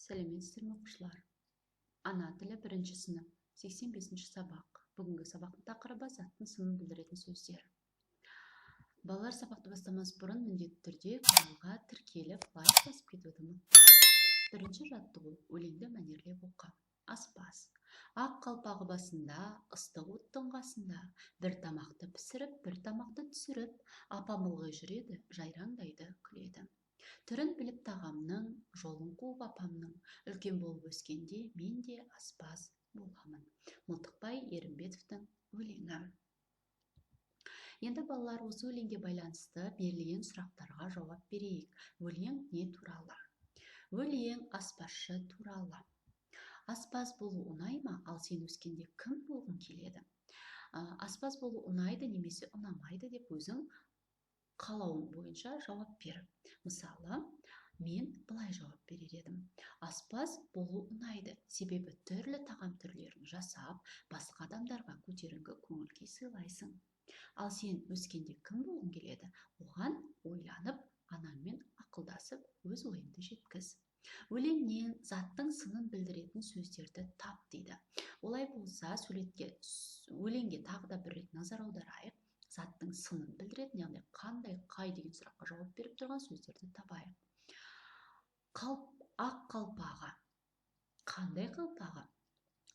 Сәлеметсіздер ме оқушылар? Ана тілі 1-ші сынып, 85-ші сабақ. Бүгінгі сабақтың тақырыбы заттың сынын білдіретін сөздер. Балалар, сабақты бастамас бұрын міндетті түрде каналға тіркеліп, лайк басып кетуді ұмытпаңыз. 1-ші жаттығу: өлеңді мәнерлеп оқы. Аспаз. Ақ қалпағы басында, ыстық оттың қасында, бір тамақты пісіріп, бір тамақты түсіріп, апам ылғи жүреді, жайраңдайды, күледі. Түрін біліп тағамның, жолын қуып апамның, үлкен болып өскенде мен де аспаз боламын. Мылтықбай Ерімбетовтің өлеңі. Енді балалар, осы өлеңге байланысты берілген сұрақтарға жауап берейік. Өлең не туралы? Өлең аспазшы туралы. Аспаз болу ұнай ма, ал сен өскенде кім болғың келеді? Аспаз болу ұнайды немесе ұнамайды деп өзің қалауың бойынша жауап бер. Мысалы, мен былай жауап берер едім: аспаз болу ұнайды, себебі түрлі тағам түрлерін жасап, басқа адамдарға көтеріңкі көңіл күй сыйлайсың. Ал сен өскенде кім болғың келеді? Оған ойланып, анаңмен ақылдасып, өз ойыңды жеткіз. Өлеңнен заттың сынын білдіретін сөздерді тап дейді. Олай болса, өлеңге тағы да бір рет назар аударайық. Заттың сынын білдіретін, яғни қандай, қай деген сұраққа жауап беріп тұрған сөздерді табайық. Ақ қалпағы. Қандай қалпағы?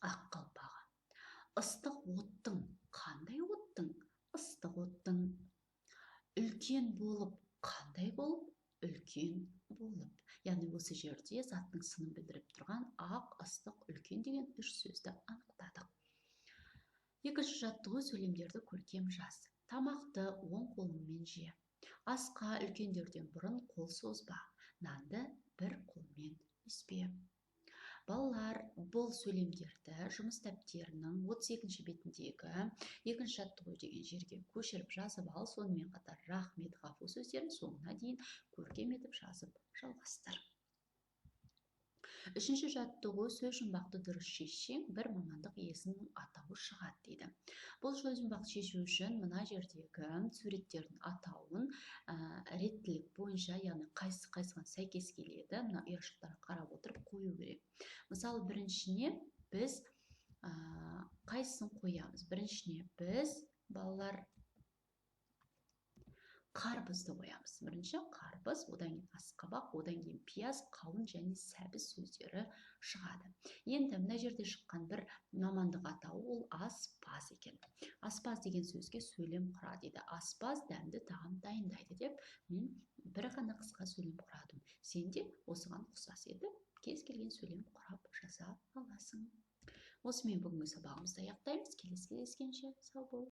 Ақ қалпағы. Ыстық оттың. Қандай оттың? Ыстық оттың. Үлкен болып. Қандай болып? Үлкен болып. Яғни осы жерде заттың сынын білдіріп тұрған ақ, ыстық, үлкен деген 3 сөзді анықтадық. 2-ші жаттығу: сөйлемдерді көркем жаз. Тамақты оң қолыңмен же. Асқа үлкендерден бұрын қол созба. Нанды бір қолмен үзбе. Балалар, бұл сөйлемдерді жұмыс дәптерінің 32-ші бетіндегі 2-ші жаттығу деген жерге көшіріп жазып ал. Сонымен қатар рахмет, ғафу сөздерін соңына дейін көркем етіп жазып жалғастыр. 3-ші жаттығу: сөз жұмбақты дұрыс шешсең, бір мамандық иесінің атауы шығады дейді. Бұл сөз жұмбақты шешу үшін мына жердегі суреттердің атауын реттілік бойынша, яғни қайсыған сәйкес келеді, мына ұяшықтарға қарап отырып қою керек. Мысалы, біріншіне біз қайсысын қоямыз? Біріншіне біз, балалар, қарбызды қоямыз. Бірінші қарбыз, одан кейін асқабақ, одан кейін пияз, қауын және сәбіз сөздері шығады. Енді мына жерде шыққан бір мамандық атауы ол аспаз екен. Аспаз деген сөзге сөйлем құра дейді. Аспаз дәмді тағам дайындайды деп мен бір ғана қысқа сөйлем құрадым. Сен де осыған ұқсас етіп кез келген сөйлем құрап жаза аласың. Осымен бүгінгі сабағымызды аяқтаймыз. Келесі кездескенше сау бол.